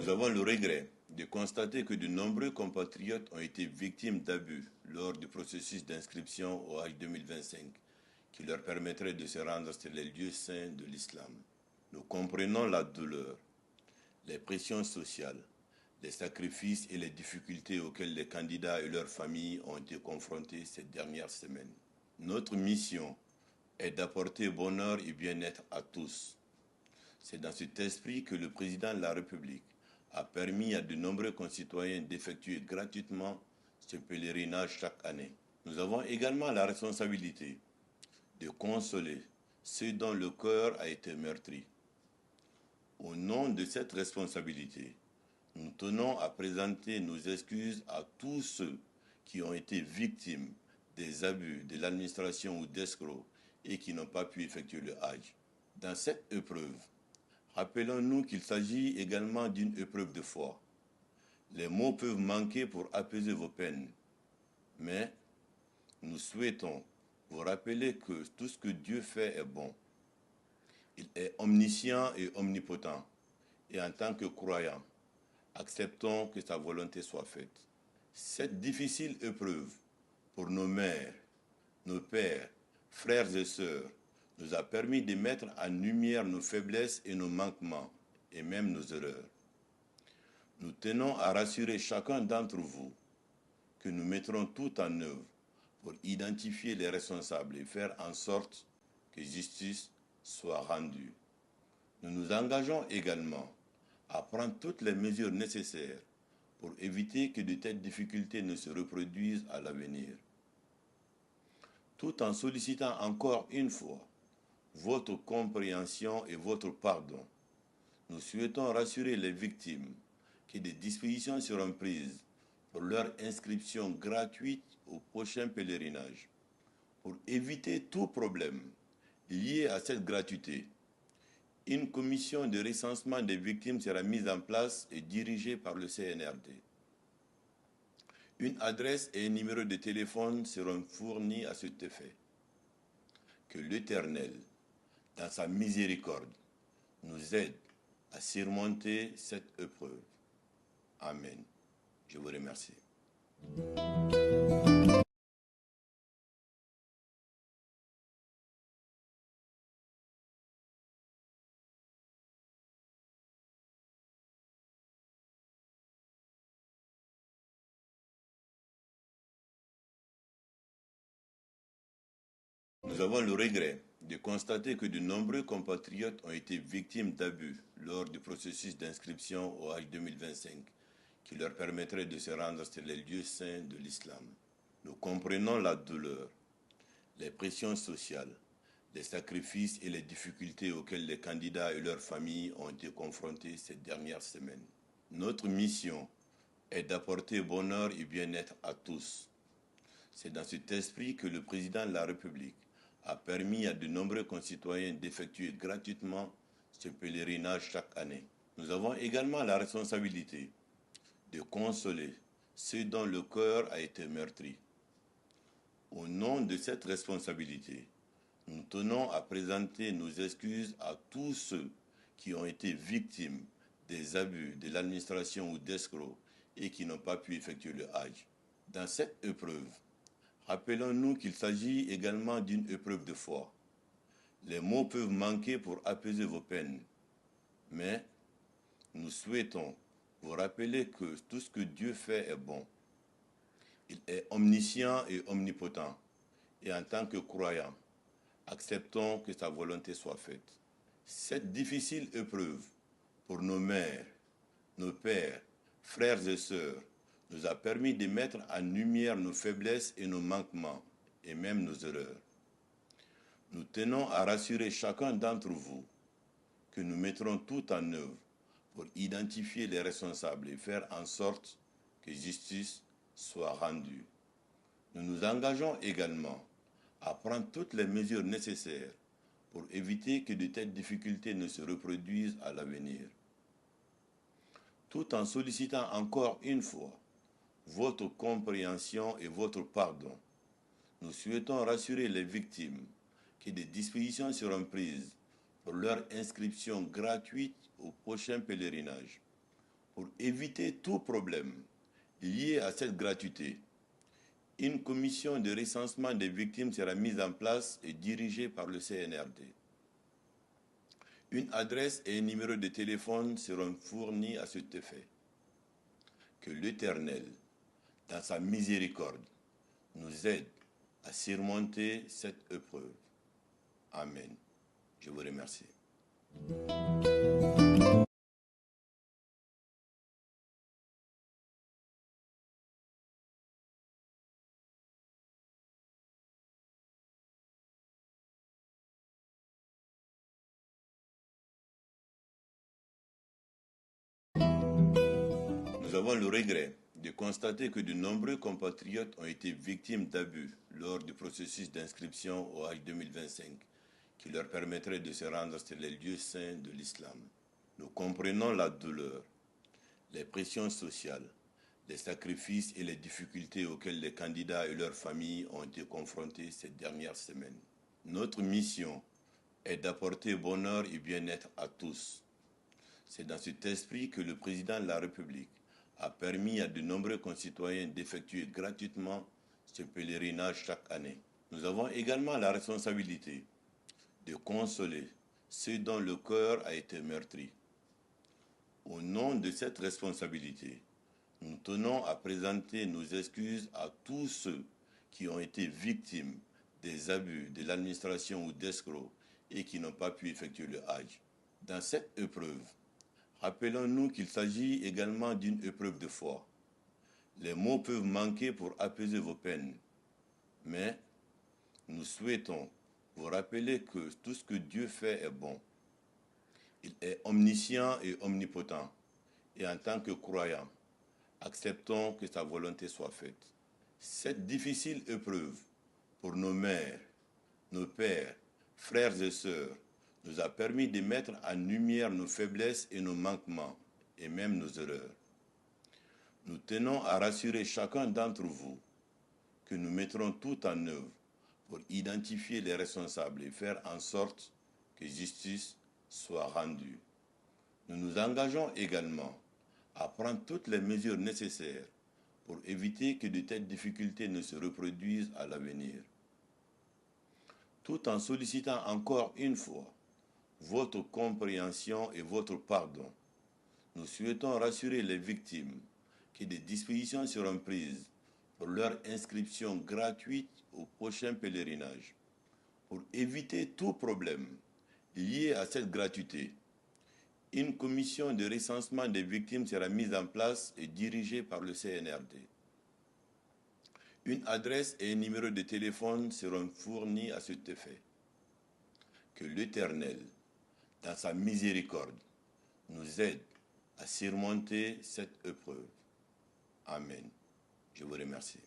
Nous avons le regret de constater que de nombreux compatriotes ont été victimes d'abus lors du processus d'inscription au Hajj 2025 qui leur permettrait de se rendre sur les lieux saints de l'islam. Nous comprenons la douleur, les pressions sociales, les sacrifices et les difficultés auxquels les candidats et leurs familles ont été confrontés ces dernières semaines. Notre mission est d'apporter bonheur et bien-être à tous. C'est dans cet esprit que le président de la République a permis à de nombreux concitoyens d'effectuer gratuitement ce pèlerinage chaque année. Nous avons également la responsabilité de consoler ceux dont le cœur a été meurtri. Au nom de cette responsabilité, nous tenons à présenter nos excuses à tous ceux qui ont été victimes des abus de l'administration ou d'escrocs et qui n'ont pas pu effectuer le Hajj. Dans cette épreuve, rappelons-nous qu'il s'agit également d'une épreuve de foi. Les mots peuvent manquer pour apaiser vos peines, mais nous souhaitons vous rappeler que tout ce que Dieu fait est bon. Il est omniscient et omnipotent, et en tant que croyants, acceptons que sa volonté soit faite. Cette difficile épreuve pour nos mères, nos pères, frères et sœurs, nous a permis de mettre en lumière nos faiblesses et nos manquements, et même nos erreurs. Nous tenons à rassurer chacun d'entre vous que nous mettrons tout en œuvre pour identifier les responsables et faire en sorte que justice soit rendue. Nous nous engageons également à prendre toutes les mesures nécessaires pour éviter que de telles difficultés ne se reproduisent à l'avenir. Tout en sollicitant encore une fois votre compréhension et votre pardon, nous souhaitons rassurer les victimes que des dispositions seront prises pour leur inscription gratuite au prochain pèlerinage. Pour éviter tout problème lié à cette gratuité, une commission de recensement des victimes sera mise en place et dirigée par le CNRD. Une adresse et un numéro de téléphone seront fournis à cet effet. Que l'Éternel, dans sa miséricorde, nous aide à surmonter cette épreuve. Amen. Je vous remercie. Nous avons le regret de constater que de nombreux compatriotes ont été victimes d'abus lors du processus d'inscription au Hajj 2025 qui leur permettrait de se rendre sur les lieux saints de l'islam. Nous comprenons la douleur, les pressions sociales, les sacrifices et les difficultés auxquels les candidats et leurs familles ont été confrontés ces dernières semaines. Notre mission est d'apporter bonheur et bien-être à tous. C'est dans cet esprit que le président de la République a permis à de nombreux concitoyens d'effectuer gratuitement ce pèlerinage chaque année. Nous avons également la responsabilité de consoler ceux dont le cœur a été meurtri. Au nom de cette responsabilité, nous tenons à présenter nos excuses à tous ceux qui ont été victimes des abus de l'administration ou d'escrocs et qui n'ont pas pu effectuer le Hajj. Dans cette épreuve, rappelons-nous qu'il s'agit également d'une épreuve de foi. Les mots peuvent manquer pour apaiser vos peines, mais nous souhaitons vous rappeler que tout ce que Dieu fait est bon. Il est omniscient et omnipotent, et en tant que croyants, acceptons que sa volonté soit faite. Cette difficile épreuve pour nos mères, nos pères, frères et sœurs, nous a permis de mettre en lumière nos faiblesses et nos manquements, et même nos erreurs. Nous tenons à rassurer chacun d'entre vous que nous mettrons tout en œuvre pour identifier les responsables et faire en sorte que justice soit rendue. Nous nous engageons également à prendre toutes les mesures nécessaires pour éviter que de telles difficultés ne se reproduisent à l'avenir. Tout en sollicitant encore une fois votre compréhension et votre pardon, nous souhaitons rassurer les victimes que des dispositions seront prises pour leur inscription gratuite au prochain pèlerinage. Pour éviter tout problème lié à cette gratuité, une commission de recensement des victimes sera mise en place et dirigée par le CNRD. Une adresse et un numéro de téléphone seront fournis à cet effet. Que l'Éternel, dans sa miséricorde, nous aide à surmonter cette épreuve. Amen. Je vous remercie. Nous avons le regret de constater que de nombreux compatriotes ont été victimes d'abus lors du processus d'inscription au Hajj 2025 qui leur permettrait de se rendre sur les lieux saints de l'islam. Nous comprenons la douleur, les pressions sociales, les sacrifices et les difficultés auxquels les candidats et leurs familles ont été confrontés ces dernières semaines. Notre mission est d'apporter bonheur et bien-être à tous. C'est dans cet esprit que le président de la République a permis à de nombreux concitoyens d'effectuer gratuitement ce pèlerinage chaque année. Nous avons également la responsabilité de consoler ceux dont le cœur a été meurtri. Au nom de cette responsabilité, nous tenons à présenter nos excuses à tous ceux qui ont été victimes des abus de l'administration ou d'escrocs et qui n'ont pas pu effectuer le Hajj. Dans cette épreuve, rappelons-nous qu'il s'agit également d'une épreuve de foi. Les mots peuvent manquer pour apaiser vos peines, mais nous souhaitons vous rappeler que tout ce que Dieu fait est bon. Il est omniscient et omnipotent, et en tant que croyants, acceptons que sa volonté soit faite. Cette difficile épreuve pour nos mères, nos pères, frères et sœurs, nous a permis de mettre en lumière nos faiblesses et nos manquements, et même nos erreurs. Nous tenons à rassurer chacun d'entre vous que nous mettrons tout en œuvre pour identifier les responsables et faire en sorte que justice soit rendue. Nous nous engageons également à prendre toutes les mesures nécessaires pour éviter que de telles difficultés ne se reproduisent à l'avenir. Tout en sollicitant encore une fois votre compréhension et votre pardon, nous souhaitons rassurer les victimes que des dispositions seront prises pour leur inscription gratuite au prochain pèlerinage. Pour éviter tout problème lié à cette gratuité, une commission de recensement des victimes sera mise en place et dirigée par le CNRD. Une adresse et un numéro de téléphone seront fournis à cet effet. Que l'Éternel, dans sa miséricorde, nous aide à surmonter cette épreuve. Amen. Je vous remercie.